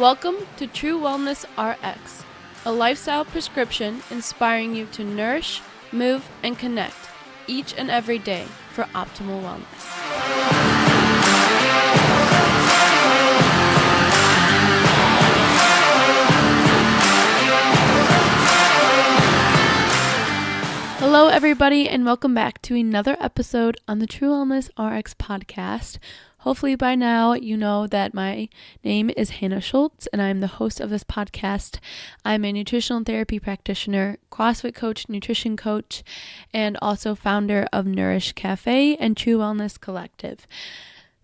Welcome to True Wellness RX, a lifestyle prescription inspiring you to nourish, move, and connect each and every day for optimal wellness. Hello, everybody, and welcome back to another episode on the True Wellness RX podcast. Hopefully by now you know that my name is Hanna Schultz and I'm the host of this podcast. I'm a nutritional therapy practitioner, CrossFit coach, nutrition coach, and also founder of Nourish Cafe and True Wellness Collective.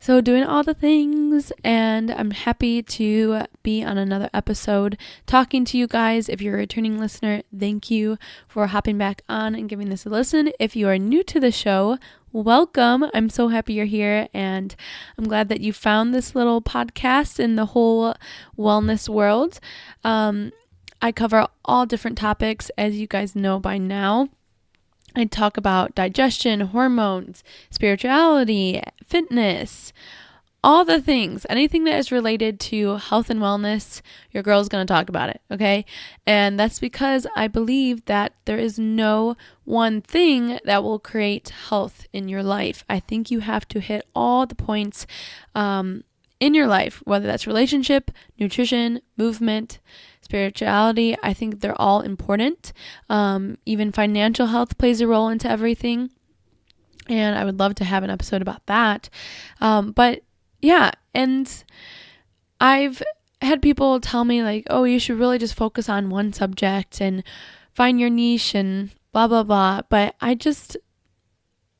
So doing all the things, and I'm happy to be on another episode talking to you guys. If you're a returning listener, thank you for hopping back on and giving this a listen. If you are new to the show, welcome. I'm so happy you're here, and I'm glad that you found this little podcast in the whole wellness world. I cover all different topics, as you guys know by now. I talk about digestion, hormones, spirituality, fitness, all the things, anything that is related to health and wellness, your girl's going to talk about it, okay? And that's because I believe that there is no one thing that will create health in your life. I think you have to hit all the points in your life, whether that's relationship, nutrition, movement, spirituality. I think they're all important. Even financial health plays a role into everything. And I would love to have an episode about that. But yeah, and I've had people tell me like, oh, you should really just focus on one subject and find your niche and blah, blah, blah. But I just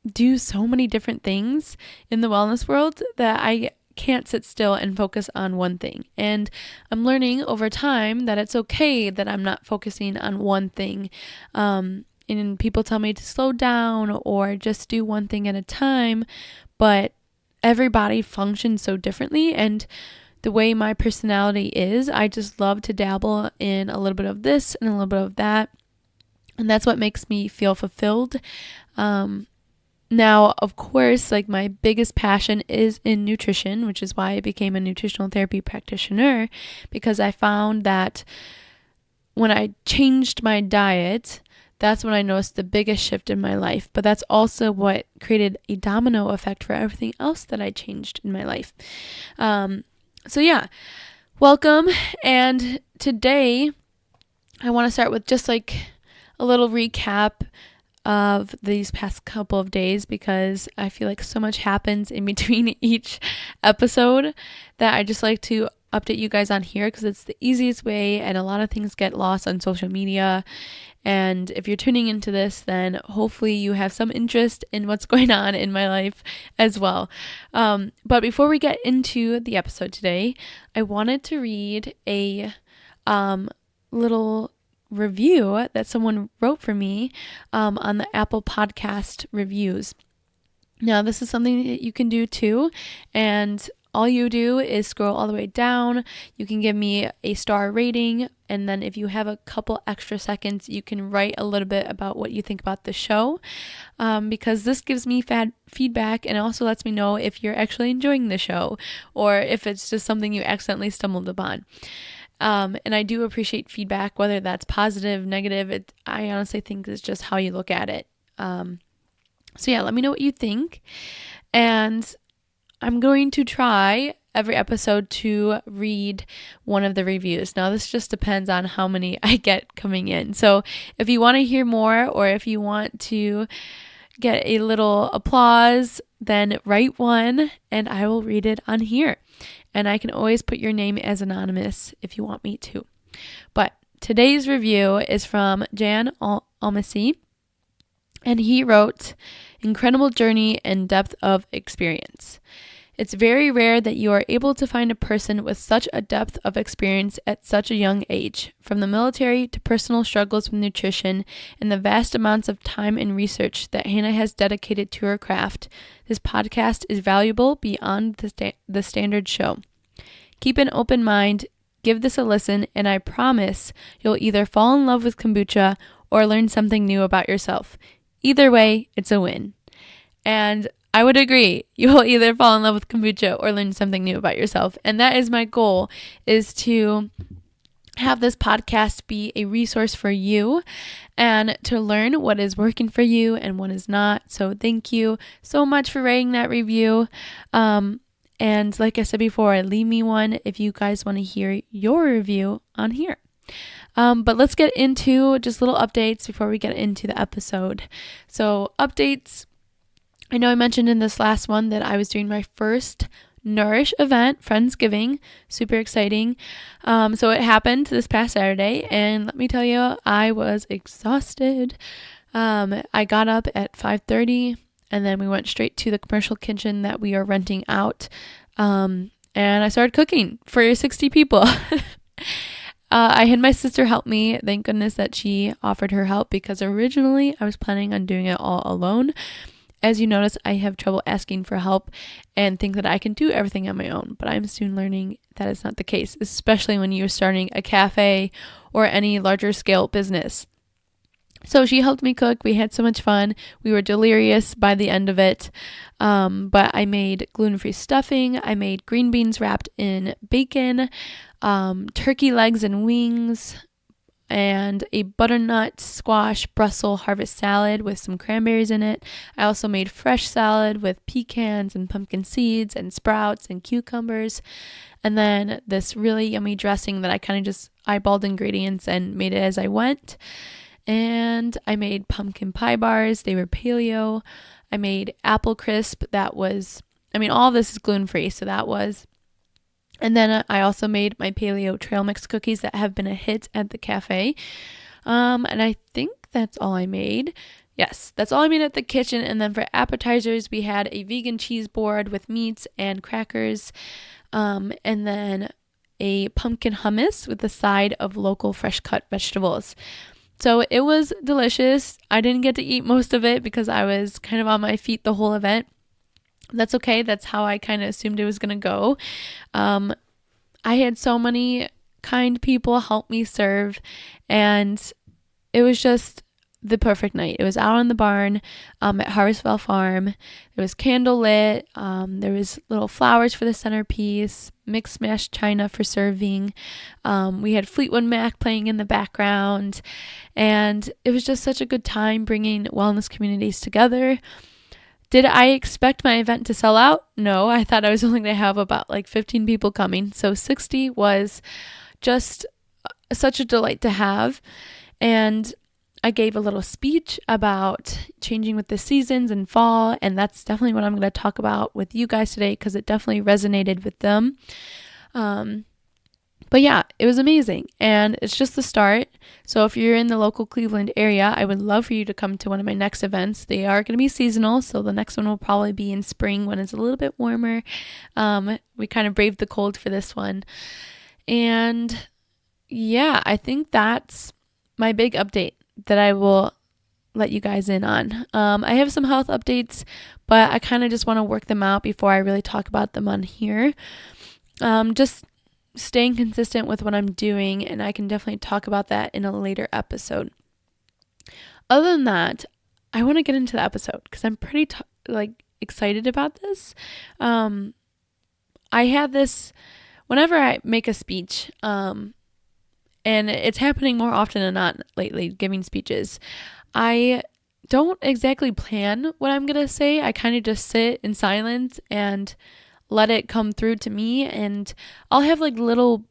do so many different things in the wellness world that I can't sit still and focus on one thing. And I'm learning over time that it's okay that I'm not focusing on one thing. And people tell me to slow down or just do one thing at a time, but everybody functions so differently. And the way my personality is, I just love to dabble in a little bit of this and a little bit of that. And that's what makes me feel fulfilled. Now, of course, like my biggest passion is in nutrition, which is why I became a nutritional therapy practitioner, because I found that when I changed my diet, that's when I noticed the biggest shift in my life. But that's also what created a domino effect for everything else that I changed in my life. So yeah, welcome. And today I want to start with just like a little recap of these past couple of days, because I feel like so much happens in between each episode that I just like to update you guys on here, because it's the easiest way, and a lot of things get lost on social media. And if you're tuning into this, then hopefully you have some interest in what's going on in my life as well. But before we get into the episode today, I wanted to read a little review that someone wrote for me on the Apple Podcast reviews. Now, this is something that you can do too, and all you do is scroll all the way down. You can give me a star rating, and then if you have a couple extra seconds, you can write a little bit about what you think about the show, because this gives me feedback and also lets me know if you're actually enjoying the show or if it's just something you accidentally stumbled upon. And I do appreciate feedback, whether that's positive, negative. I honestly think it's just how you look at it. So yeah, let me know what you think. And I'm going to try every episode to read one of the reviews. Now, this just depends on how many I get coming in. So if you want to hear more, or if you want to get a little applause, then write one and I will read it on here. And I can always put your name as anonymous if you want me to. But today's review is from Jan Almasi, and he wrote, "Incredible journey and depth of experience. It's very rare that you are able to find a person with such a depth of experience at such a young age, from the military to personal struggles with nutrition and the vast amounts of time and research that Hanna has dedicated to her craft. This podcast is valuable beyond the standard show. Keep an open mind, give this a listen, and I promise you'll either fall in love with kombucha or learn something new about yourself. Either way, it's a win." And I would agree. You will either fall in love with kombucha or learn something new about yourself. And that is my goal, is to have this podcast be a resource for you and to learn what is working for you and what is not. So thank you so much for writing that review. And like I said before, leave me one if you guys want to hear your review on here. But let's get into just little updates before we get into the episode. So updates. I know I mentioned in this last one that I was doing my first Nourish event, Friendsgiving, super exciting. So it happened this past Saturday, and let me tell you, I was exhausted. I got up at 5:30, and then we went straight to the commercial kitchen that we are renting out, and I started cooking for 60 people. I had my sister help me. Thank goodness that she offered her help, because originally I was planning on doing it all alone. As you notice, I have trouble asking for help and think that I can do everything on my own, but I'm soon learning that is not the case, especially when you're starting a cafe or any larger scale business. So she helped me cook. We had so much fun. We were delirious by the end of it. But I made gluten-free stuffing. I made green beans wrapped in bacon, turkey legs and wings, and a butternut squash Brussels harvest salad with some cranberries in it. I also made fresh salad with pecans and pumpkin seeds and sprouts and cucumbers. And then this really yummy dressing that I kind of just eyeballed ingredients and made it as I went. And I made pumpkin pie bars. They were paleo. I made apple crisp. All of this is gluten-free, so that was. And then I also made my paleo trail mix cookies that have been a hit at the cafe. And I think that's all I made. Yes, that's all I made at the kitchen. And then for appetizers, we had a vegan cheese board with meats and crackers. And then a pumpkin hummus with a side of local fresh cut vegetables. So it was delicious. I didn't get to eat most of it because I was kind of on my feet the whole event. That's okay. That's how I kind of assumed it was going to go. I had so many kind people help me serve, and it was just the perfect night. It was out in the barn at Harvestville Farm. It was candle lit. There was little flowers for the centerpiece, mixed smashed china for serving. We had Fleetwood Mac playing in the background, and it was just such a good time bringing wellness communities together. Did I expect my event to sell out? No, I thought I was only going to have about 15 people coming. So 60 was just such a delight to have. And I gave a little speech about changing with the seasons and fall. And that's definitely what I'm going to talk about with you guys today, because it definitely resonated with them. But yeah, it was amazing, and it's just the start. So if you're in the local Cleveland area, I would love for you to come to one of my next events. They are going to be seasonal, so the next one will probably be in spring when it's a little bit warmer. We kind of braved the cold for this one. And yeah, I think that's my big update that I will let you guys in on. I have some health updates, but I kind of just want to work them out before I really talk about them on here. Just staying consistent with what I'm doing, and I can definitely talk about that in a later episode. Other than that, I want to get into the episode because I'm pretty excited about this. I had this whenever I make a speech, and it's happening more often than not lately, giving speeches. I don't exactly plan what I'm going to say. I kind of just sit in silence and let it come through to me, and I'll have little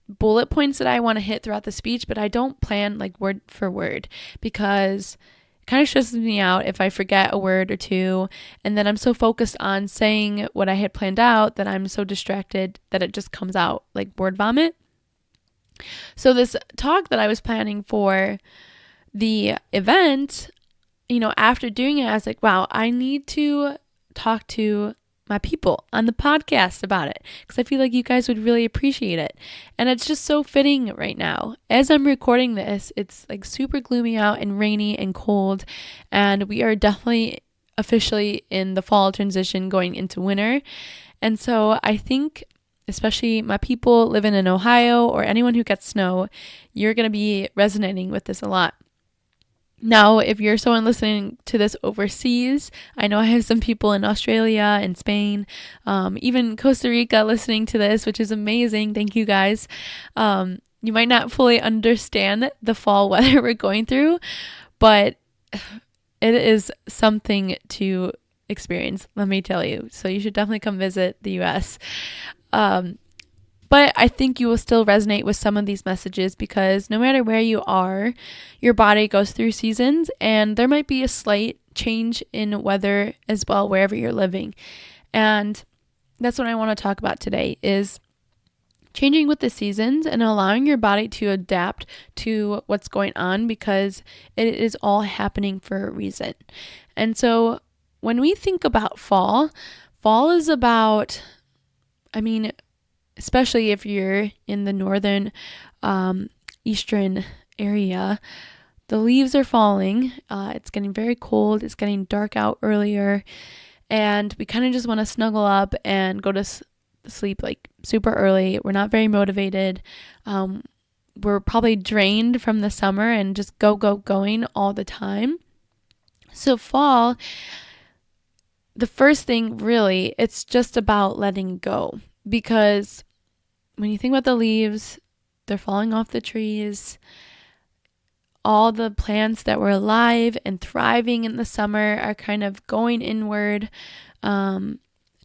bullet points that I want to hit throughout the speech, but I don't plan word for word, because it kind of stresses me out if I forget a word or two, and then I'm so focused on saying what I had planned out that I'm so distracted that it just comes out like word vomit. So this talk that I was planning for the event, after doing it, I was like, wow, I need to talk to my people on the podcast about it, because I feel like you guys would really appreciate it. And it's just so fitting right now. As I'm recording this, it's super gloomy out and rainy and cold, and we are definitely officially in the fall transition going into winter. And so I think, especially my people living in Ohio or anyone who gets snow, you're going to be resonating with this a lot. Now, if you're someone listening to this overseas, I know I have some people in Australia and Spain, even Costa Rica listening to this, which is amazing. Thank you guys. You might not fully understand the fall weather we're going through, but it is something to experience, let me tell you. So you should definitely come visit the US. But I think you will still resonate with some of these messages because no matter where you are, your body goes through seasons, and there might be a slight change in weather as well wherever you're living. And that's what I want to talk about today is changing with the seasons and allowing your body to adapt to what's going on because it is all happening for a reason. And so when we think about fall is about, especially if you're in the northern, eastern area, the leaves are falling. It's getting very cold. It's getting dark out earlier. And we kind of just want to snuggle up and go to sleep like super early. We're not very motivated. We're probably drained from the summer and just going all the time. So fall, the first thing really, it's just about letting go. Because when you think about the leaves, they're falling off the trees. All the plants that were alive and thriving in the summer are kind of going inward,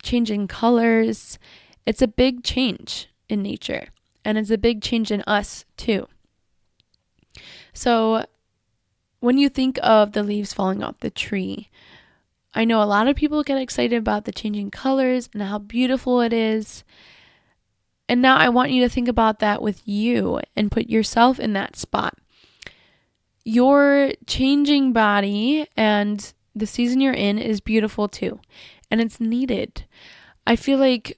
changing colors. It's a big change in nature, and it's a big change in us too. So when you think of the leaves falling off the tree, I know a lot of people get excited about the changing colors and how beautiful it is. And now I want you to think about that with you and put yourself in that spot. Your changing body and the season you're in is beautiful too, and it's needed. I feel like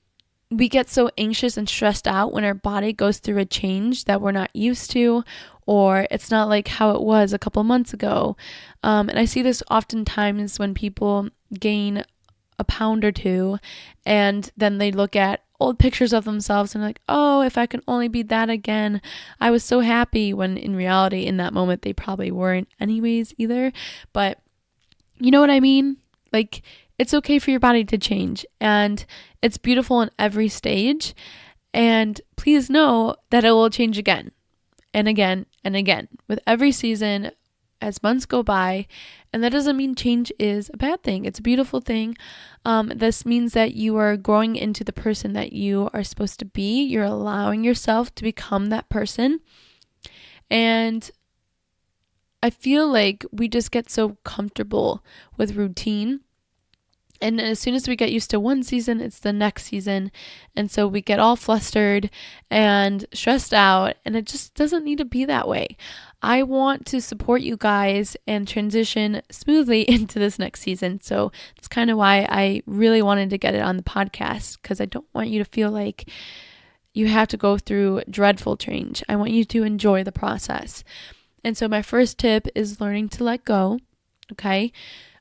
we get so anxious and stressed out when our body goes through a change that we're not used to, or it's not like how it was a couple months ago. And I see this oftentimes when people gain a pound or two and then they look at old pictures of themselves and like, oh, if I can only be that again. I was so happy, when in reality in that moment they probably weren't anyways either. But you know what I mean? Like, it's okay for your body to change, and it's beautiful in every stage. And please know that it will change again and again and again with every season as months go by. And that doesn't mean change is a bad thing. It's a beautiful thing. This means that you are growing into the person that you are supposed to be. You're allowing yourself to become that person. And I feel like we just get so comfortable with routine. And as soon as we get used to one season, it's the next season. And so we get all flustered and stressed out, and it just doesn't need to be that way. I want to support you guys and transition smoothly into this next season. So it's kind of why I really wanted to get it on the podcast, because I don't want you to feel like you have to go through dreadful change. I want you to enjoy the process. And so my first tip is learning to let go. Okay.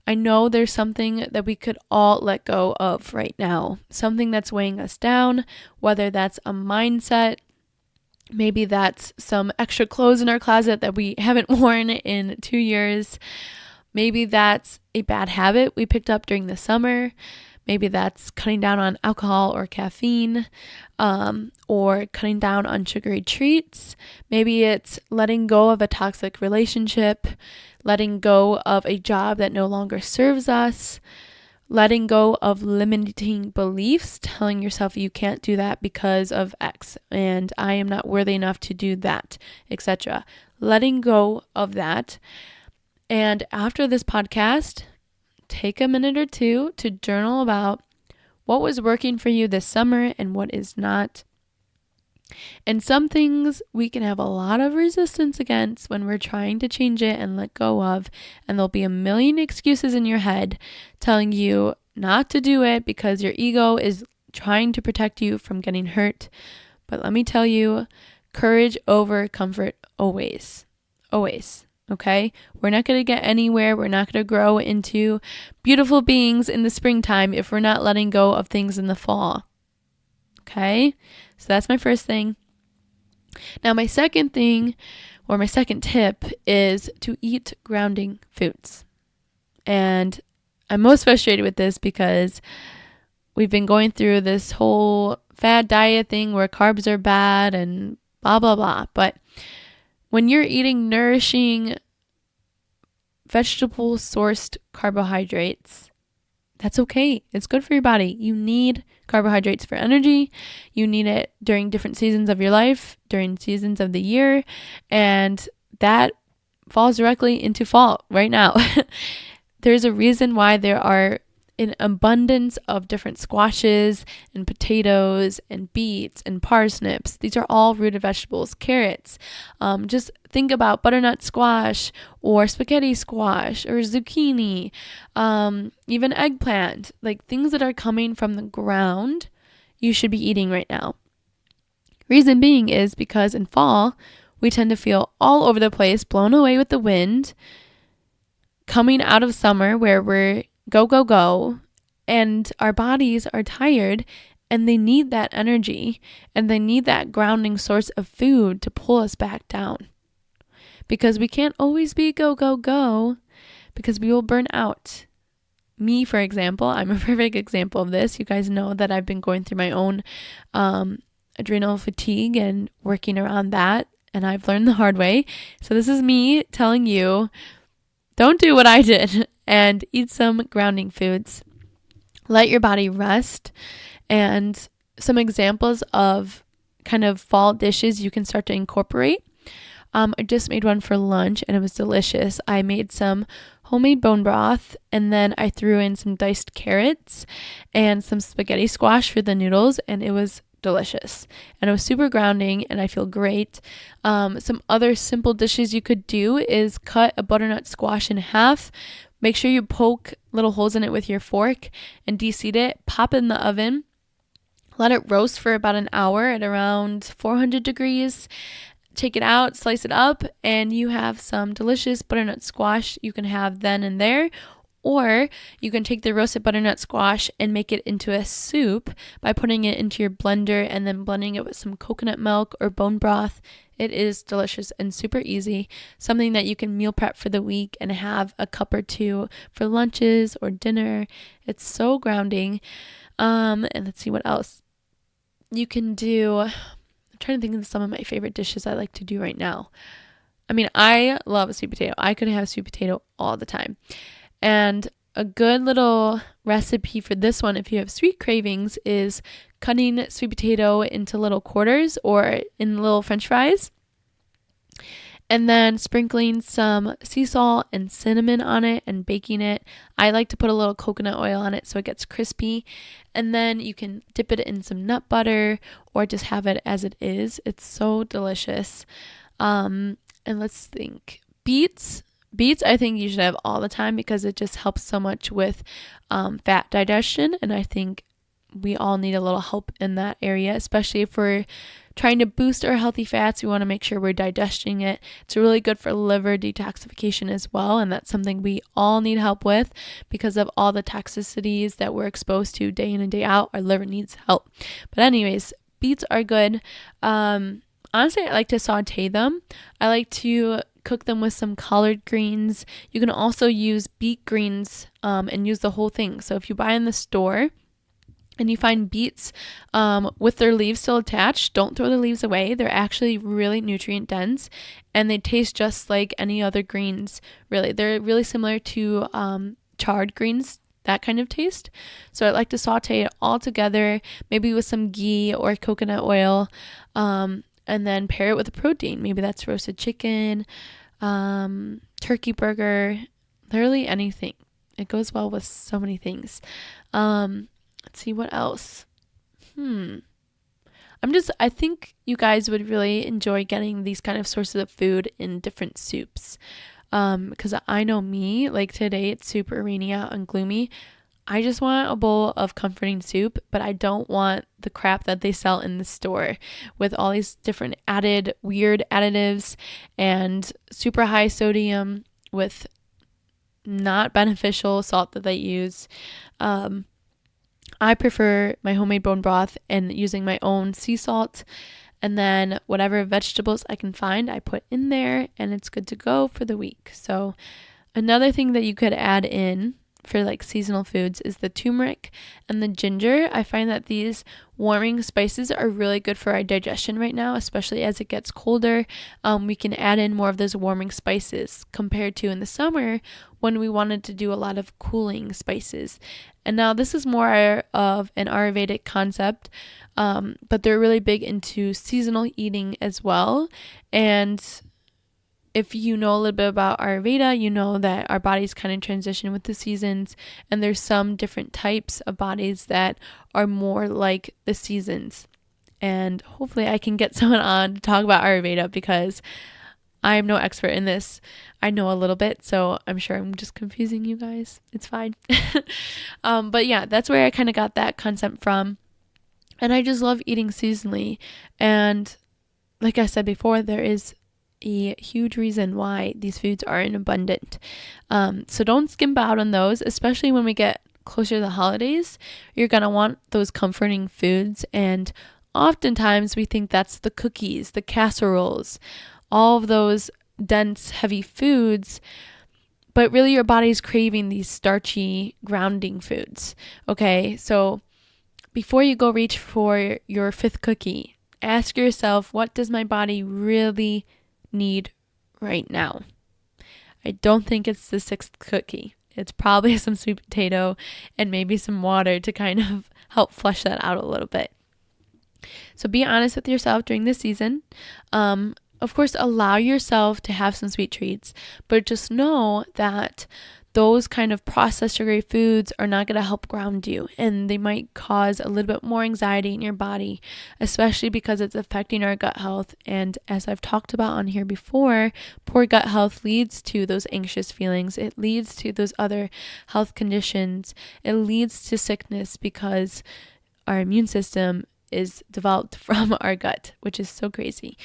I know there's something that we could all let go of right now, something that's weighing us down, whether that's a mindset, maybe that's some extra clothes in our closet that we haven't worn in 2 years, maybe that's a bad habit we picked up during the summer, maybe that's cutting down on alcohol or caffeine, or cutting down on sugary treats, maybe it's letting go of a toxic relationship, letting go of a job that no longer serves us, letting go of limiting beliefs, telling yourself you can't do that because of X and I am not worthy enough to do that, etc. Letting go of that. And after this podcast, take a minute or two to journal about what was working for you this summer and what is not. And some things we can have a lot of resistance against when we're trying to change it and let go of, and there'll be a million excuses in your head telling you not to do it because your ego is trying to protect you from getting hurt. But let me tell you, courage over comfort always. Always. Okay? We're not going to get anywhere. We're not going to grow into beautiful beings in the springtime if we're not letting go of things in the fall. Okay? So that's my first thing. Now, my second thing, or my second tip is to eat grounding foods. And I'm most frustrated with this because we've been going through this whole fad diet thing where carbs are bad and blah, blah, blah. But when you're eating nourishing vegetable sourced carbohydrates, that's okay. It's good for your body. You need carbohydrates for energy. You need it during different seasons of your life, during seasons of the year, and that falls directly into fall right now. There's a reason why there are an abundance of different squashes and potatoes and beets and parsnips. These are all rooted vegetables, carrots. Just think about butternut squash or spaghetti squash or zucchini, even eggplant, like things that are coming from the ground you should be eating right now. Reason being is because in fall, we tend to feel all over the place, blown away with the wind, coming out of summer where we're go, go, go, and our bodies are tired and they need that energy and they need that grounding source of food to pull us back down. Because we can't always be go, go, go because we will burn out. Me, for example, I'm a perfect example of this. You guys know that I've been going through my own adrenal fatigue and working around that, and I've learned the hard way. So this is me telling you, don't do what I did and eat some grounding foods. Let your body rest. And some examples of kind of fall dishes you can start to incorporate. I just made one for lunch and it was delicious. I made some homemade bone broth and then I threw in some diced carrots and some spaghetti squash for the noodles, and it was delicious and it was super grounding and I feel great. Some other simple dishes you could do is cut a butternut squash in half. Make sure you poke little holes in it with your fork and de-seed it. Pop it in the oven. Let it roast for about an hour at around 400 degrees. Take it out, slice it up, and you have some delicious butternut squash you can have then and there. Or you can take the roasted butternut squash and make it into a soup by putting it into your blender and then blending it with some coconut milk or bone broth. It is delicious and super easy. Something that you can meal prep for the week and have a cup or two for lunches or dinner. It's so grounding. And let's see what else you can do. I'm trying to think of some of my favorite dishes I like to do right now. I mean, I love a sweet potato. I could have sweet potato all the time. And a good little recipe for this one, if you have sweet cravings, is cutting sweet potato into little quarters or in little French fries. And then sprinkling some sea salt and cinnamon on it and baking it. I like to put a little coconut oil on it so it gets crispy. And then you can dip it in some nut butter or just have it as it is. It's so delicious. And let's think. Beets, I think you should have all the time because it just helps so much with fat digestion. And I think we all need a little help in that area, especially if we're trying to boost our healthy fats. We want to make sure we're digesting it. It's really good for liver detoxification as well. And that's something we all need help with because of all the toxicities that we're exposed to day in and day out. Our liver needs help. But anyways, beets are good. Honestly, I like to saute them. I like to cook them with some collard greens. You can also use beet greens and use the whole thing. So if you buy in the store and you find beets with their leaves still attached, don't throw the leaves away. They're actually really nutrient dense and they taste just like any other greens, really. They're really similar to chard greens, that kind of taste. So I like to saute it all together, maybe with some ghee or coconut oil, and then pair it with a protein. Maybe that's roasted chicken, turkey burger, literally anything. It goes well with so many things. Let's see what else. I think you guys would really enjoy getting these kind of sources of food in different soups. Because I know me, like today it's super rainy out and gloomy. I just want a bowl of comforting soup, but I don't want the crap that they sell in the store with all these different weird additives and super high sodium with not beneficial salt that they use. I prefer my homemade bone broth and using my own sea salt And then whatever vegetables I can find, I put in there, and it's good to go for the week. So another thing that you could add in for like seasonal foods is the turmeric and the ginger. I find that these warming spices are really good for our digestion right now, especially as it gets colder. We can add in more of those warming spices compared to in the summer when we wanted to do a lot of cooling spices. And now this is more of an Ayurvedic concept, but they're really big into seasonal eating as well. And if you know a little bit about Ayurveda, you know that our bodies kind of transition with the seasons, and there's some different types of bodies that are more like the seasons. And hopefully I can get someone on to talk about Ayurveda, because I'm no expert in this. I know a little bit, so I'm sure I'm just confusing you guys. It's fine. But yeah, that's where I kind of got that concept from. And I just love eating seasonally. And like I said before, there is a huge reason why these foods are in abundant. So don't skimp out on those, especially when we get closer to the holidays. You're going to want those comforting foods. And oftentimes we think that's the cookies, the casseroles, all of those dense, heavy foods. But really your body's craving these starchy, grounding foods. Okay, so before you go reach for your 5th cookie, ask yourself, what does my body really need right now? I don't think it's the 6th cookie. It's probably some sweet potato and maybe some water to kind of help flush that out a little bit. So be honest with yourself during this season. Of course, allow yourself to have some sweet treats, but just know that those kind of processed sugary foods are not going to help ground you, and they might cause a little bit more anxiety in your body, especially because it's affecting our gut health. And as I've talked about on here before, poor gut health leads to those anxious feelings. It leads to those other health conditions. It leads to sickness because our immune system is developed from our gut, which is so crazy.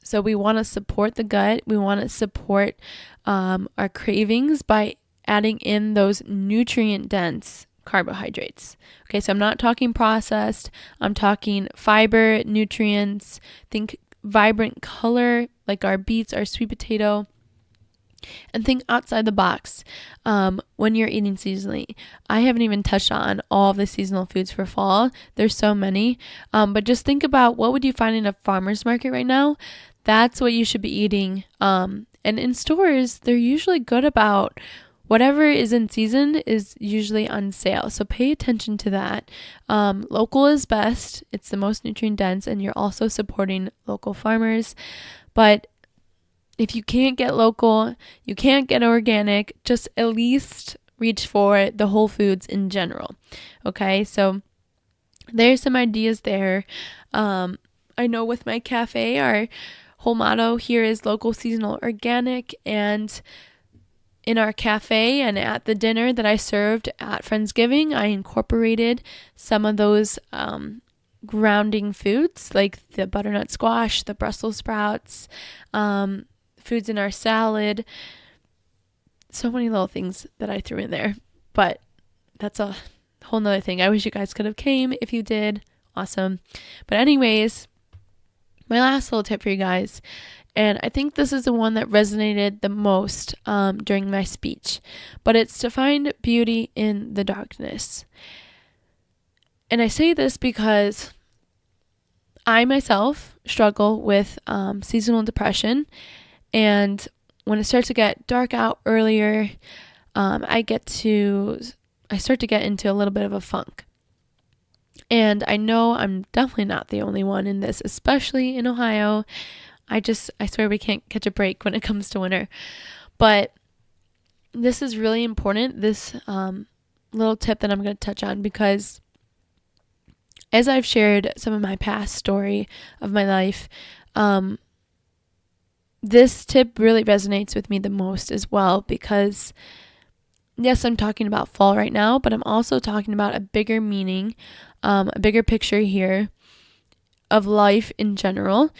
So we want to support the gut. We want to support our cravings by adding in those nutrient-dense carbohydrates. Okay, so I'm not talking processed. I'm talking fiber, nutrients. Think vibrant color, like our beets, our sweet potato. And think outside the box when you're eating seasonally. I haven't even touched on all of the seasonal foods for fall. There's so many. But just think about, what would you find in a farmer's market right now? That's what you should be eating. And in stores, they're usually good about whatever is in season is usually on sale. So pay attention to that. Local is best. It's the most nutrient dense, and you're also supporting local farmers. But if you can't get local, you can't get organic, just at least reach for the whole foods in general. Okay, so there's some ideas there. I know with my cafe, our whole motto here is local, seasonal, organic. And in our cafe and at the dinner that I served at Friendsgiving, I incorporated some of those grounding foods, like the butternut squash, the Brussels sprouts, foods in our salad. So many little things that I threw in there, but that's a whole nother thing. I wish you guys could have came. If you did, awesome. But anyways, my last little tip for you guys, and I think this is the one that resonated the most during my speech, but it's to find beauty in the darkness. And I say this because I myself struggle with seasonal depression. And when it starts to get dark out earlier, I start to get into a little bit of a funk. And I know I'm definitely not the only one in this, especially in Ohio. I swear we can't catch a break when it comes to winter. But this is really important, this little tip that I'm going to touch on, because as I've shared some of my past story of my life, this tip really resonates with me the most as well, because yes, I'm talking about fall right now, but I'm also talking about a bigger meaning, a bigger picture here of life in general,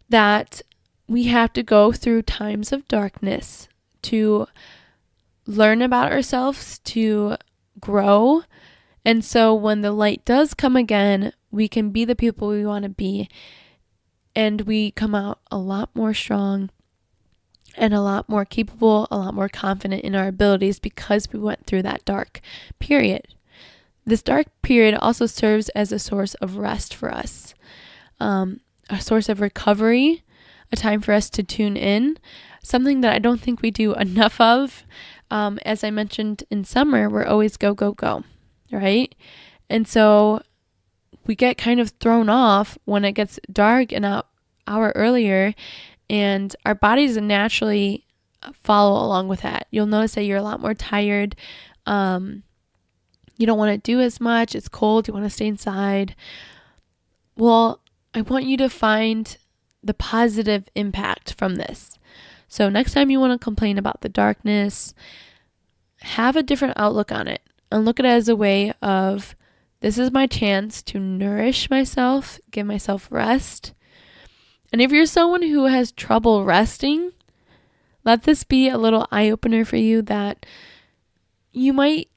that we have to go through times of darkness to learn about ourselves, to grow, And so when the light does come again, we can be the people we want to be, and we come out a lot more strong and a lot more capable, a lot more confident in our abilities because we went through that dark period. This dark period also serves as a source of rest for us, a source of recovery, a time for us to tune in, something that I don't think we do enough of. As I mentioned, in summer, we're always go, go, go, right? And so we get kind of thrown off when it gets dark an hour earlier, and our bodies naturally follow along with that. You'll notice that you're a lot more tired. You don't want to do as much. It's cold. You want to stay inside. Well, I want you to find the positive impact from this. So next time you want to complain about the darkness, have a different outlook on it and look at it as a way of, this is my chance to nourish myself, give myself rest. And if you're someone who has trouble resting, let this be a little eye-opener for you that you might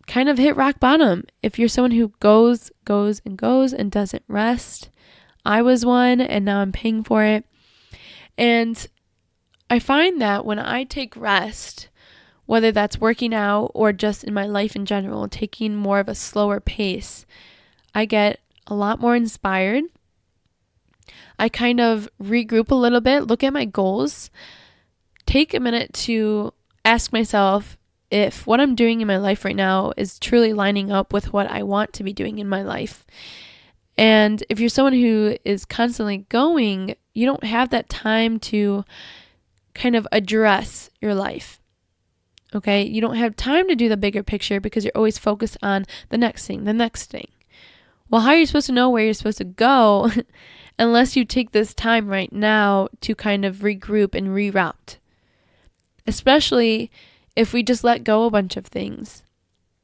kind of hit rock bottom. If you're someone who goes and doesn't rest. I was one, and now I'm paying for it. And I find that when I take rest, whether that's working out or just in my life in general, taking more of a slower pace, I get a lot more inspired. I kind of regroup a little bit, look at my goals, take a minute to ask myself if what I'm doing in my life right now is truly lining up with what I want to be doing in my life. And if you're someone who is constantly going, you don't have that time to kind of address your life. Okay? You don't have time to do the bigger picture because you're always focused on the next thing. Well, how are you supposed to know where you're supposed to go unless you take this time right now to kind of regroup and reroute? Especially if we just let go a bunch of things.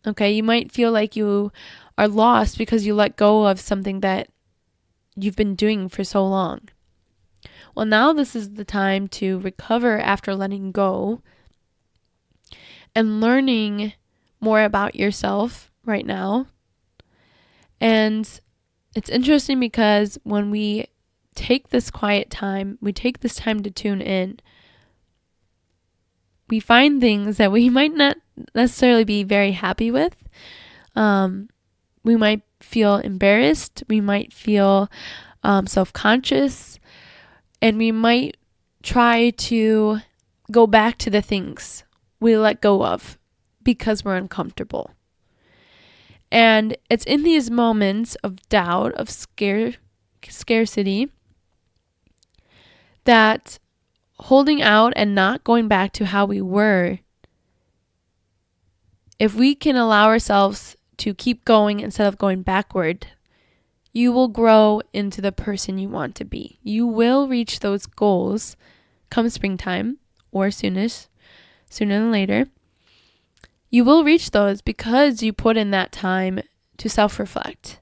Okay, you might feel like you are lost because you let go of something that you've been doing for so long. Well, now this is the time to recover after letting go and learning more about yourself right now. And it's interesting because when we take this quiet time, we take this time to tune in, we find things that we might not necessarily be very happy with. We might feel embarrassed. We might feel self-conscious. And we might try to go back to the things we let go of because we're uncomfortable. And it's in these moments of doubt, of scarcity, that holding out and not going back to how we were, if we can allow ourselves to keep going instead of going backward, you will grow into the person you want to be. You will reach those goals come springtime or sooner than later. You will reach those because you put in that time to self-reflect.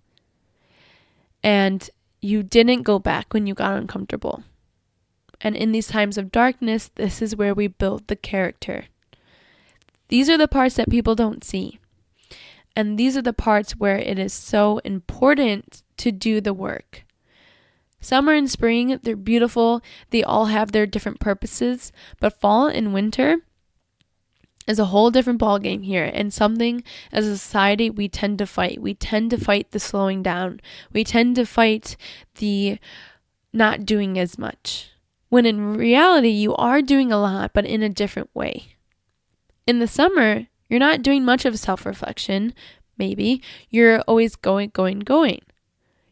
And you didn't go back when you got uncomfortable. And in these times of darkness, this is where we build the character. These are the parts that people don't see. And these are the parts where it is so important to do the work. Summer and spring, they're beautiful. They all have their different purposes. But fall and winter is a whole different ballgame here, and something as a society we tend to fight. We tend to fight the slowing down. We tend to fight the not doing as much. When in reality, you are doing a lot, but in a different way. In the summer, you're not doing much of self-reflection, maybe. You're always going.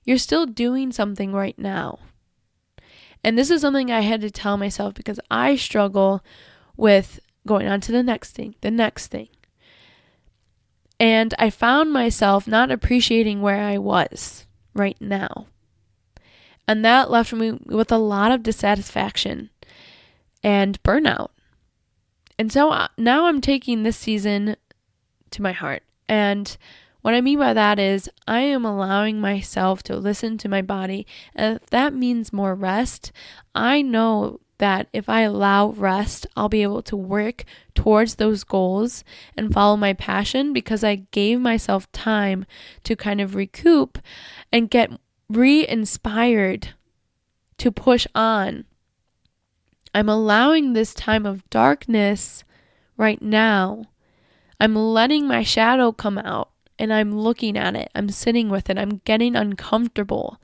You're still doing something right now. And this is something I had to tell myself because I struggle with going on to the next thing. And I found myself not appreciating where I was right now. And that left me with a lot of dissatisfaction and burnout. And so now I'm taking this season to my heart. And what I mean by that is I am allowing myself to listen to my body. And if that means more rest, I know that if I allow rest, I'll be able to work towards those goals and follow my passion because I gave myself time to kind of recoup and get re-inspired to push on. I'm allowing this time of darkness right now. I'm letting my shadow come out and I'm looking at it. I'm sitting with it. I'm getting uncomfortable.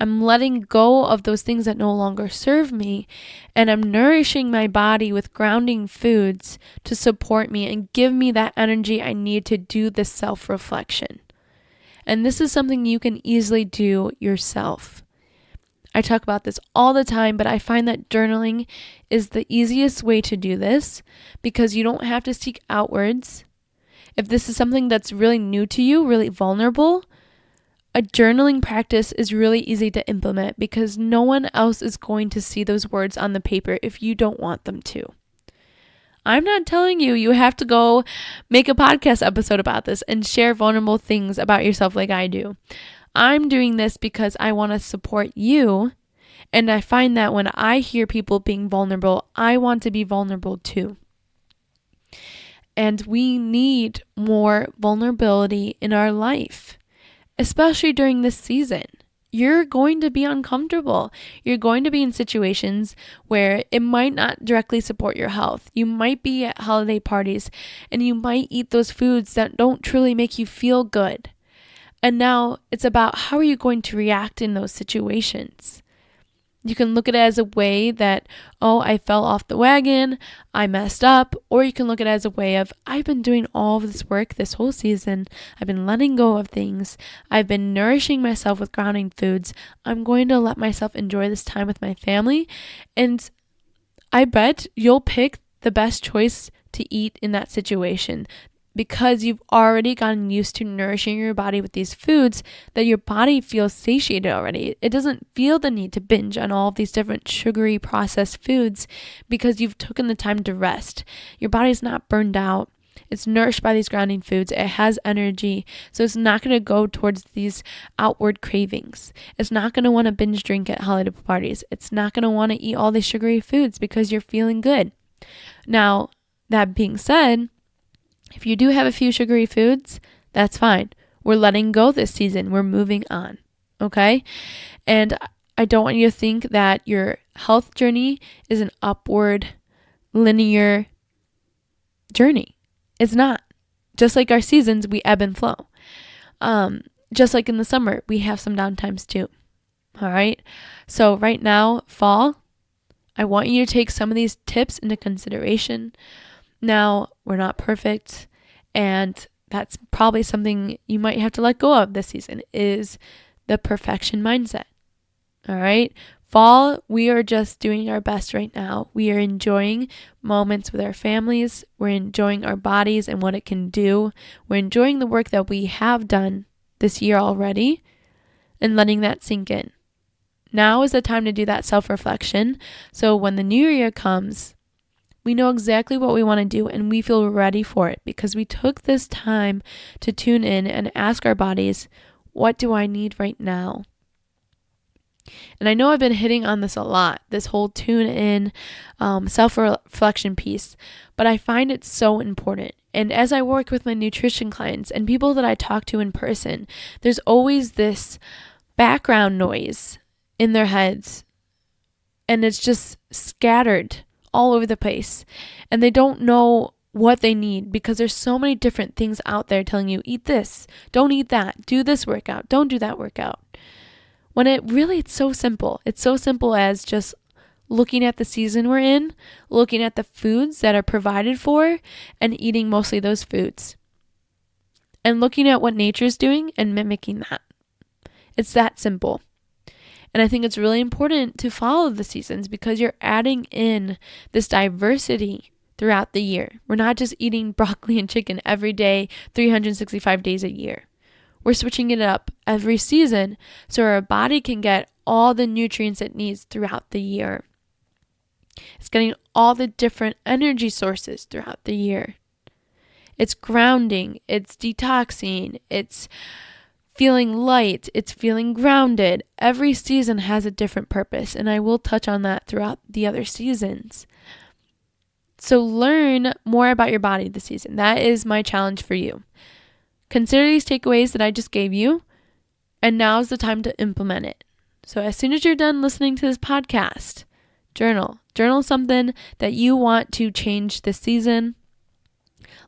I'm letting go of those things that no longer serve me, and I'm nourishing my body with grounding foods to support me and give me that energy I need to do this self-reflection. And this is something you can easily do yourself. I talk about this all the time, but I find that journaling is the easiest way to do this because you don't have to seek outwards. If this is something that's really new to you, really vulnerable, a journaling practice is really easy to implement because no one else is going to see those words on the paper if you don't want them to. I'm not telling you have to go make a podcast episode about this and share vulnerable things about yourself like I do. I'm doing this because I want to support you, and I find that when I hear people being vulnerable, I want to be vulnerable too. And we need more vulnerability in our life. Especially during this season, you're going to be uncomfortable. You're going to be in situations where it might not directly support your health. You might be at holiday parties and you might eat those foods that don't truly make you feel good. And now it's about how are you going to react in those situations. You can look at it as a way that, oh, I fell off the wagon, I messed up, or you can look at it as a way of, I've been doing all of this work this whole season, I've been letting go of things, I've been nourishing myself with grounding foods, I'm going to let myself enjoy this time with my family, and I bet you'll pick the best choice to eat in that situation. Because you've already gotten used to nourishing your body with these foods that your body feels satiated already. It doesn't feel the need to binge on all of these different sugary processed foods because you've taken the time to rest. Your body's not burned out. It's nourished by these grounding foods. It has energy. So it's not going to go towards these outward cravings. It's not going to want to binge drink at holiday parties. It's not going to want to eat all these sugary foods because you're feeling good. Now, that being said, if you do have a few sugary foods, that's fine. We're letting go this season. We're moving on. Okay? And I don't want you to think that your health journey is an upward, linear journey. It's not. Just like our seasons, we ebb and flow. Just like in the summer, we have some downtimes too. All right? So right now, fall, I want you to take some of these tips into consideration. Now, we're not perfect, and that's probably something you might have to let go of this season is the perfection mindset. All right? Fall, we are just doing our best right now. We are enjoying moments with our families. We're enjoying our bodies and what it can do. We're enjoying the work that we have done this year already and letting that sink in. Now is the time to do that self-reflection. So when the new year comes, we know exactly what we want to do and we feel ready for it because we took this time to tune in and ask our bodies, what do I need right now? And I know I've been hitting on this a lot, this whole tune in, self-reflection piece, but I find it so important. And as I work with my nutrition clients and people that I talk to in person, there's always this background noise in their heads and it's just scattered all over the place, and they don't know what they need because there's so many different things out there telling you, eat this, don't eat that, do this workout, don't do that workout. When it's so simple. It's so simple as just looking at the season we're in, looking at the foods that are provided for, and eating mostly those foods. And looking at what nature's doing and mimicking that. It's that simple. And I think it's really important to follow the seasons because you're adding in this diversity throughout the year. We're not just eating broccoli and chicken every day, 365 days a year. We're switching it up every season so our body can get all the nutrients it needs throughout the year. It's getting all the different energy sources throughout the year. It's grounding, it's detoxing, it's feeling light, it's feeling grounded. Every season has a different purpose, and I will touch on that throughout the other seasons. So learn more about your body this season. That is my challenge for you. Consider these takeaways that I just gave you, and now's the time to implement it. So as soon as you're done listening to this podcast, journal. Journal something that you want to change this season.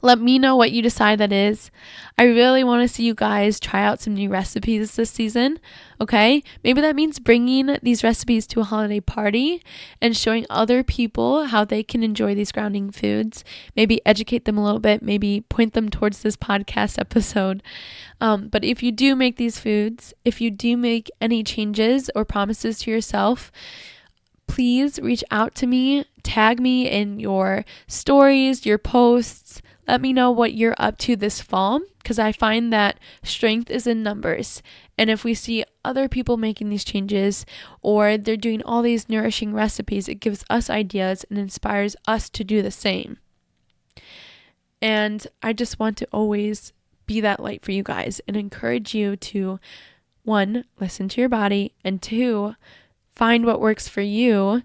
Let me know what you decide that is. I really want to see you guys try out some new recipes this season, okay? Maybe that means bringing these recipes to a holiday party and showing other people how they can enjoy these grounding foods. Maybe educate them a little bit, maybe point them towards this podcast episode. But if you do make these foods, if you do make any changes or promises to yourself, please reach out to me, tag me in your stories, your posts. Let me know what you're up to this fall, because I find that strength is in numbers. And if we see other people making these changes, or they're doing all these nourishing recipes, it gives us ideas and inspires us to do the same. And I just want to always be that light for you guys and encourage you to, 1, listen to your body, and 2, find what works for you,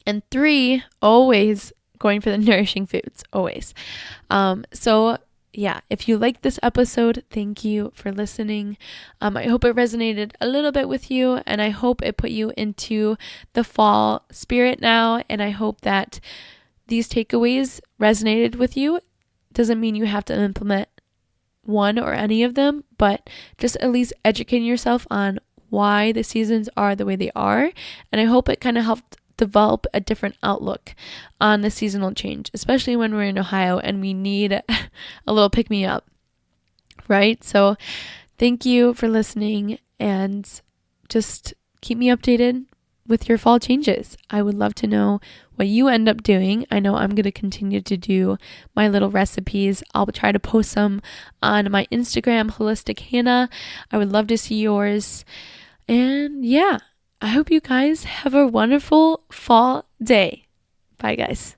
and 3, always going for the nourishing foods, always. So yeah, if you liked this episode, thank you for listening. I hope it resonated a little bit with you, and I hope it put you into the fall spirit now, and I hope that these takeaways resonated with you. Doesn't mean you have to implement one or any of them, but just at least educating yourself on why the seasons are the way they are, and I hope it kind of helped develop a different outlook on the seasonal change, especially when we're in Ohio and we need a little pick-me-up, right? So thank you for listening, and just keep me updated with your fall changes. I would love to know what you end up doing. I know I'm going to continue to do my little recipes. I'll try to post some on my Instagram, Holistic Hanna. I would love to see yours. And yeah, I hope you guys have a wonderful fall day. Bye, guys.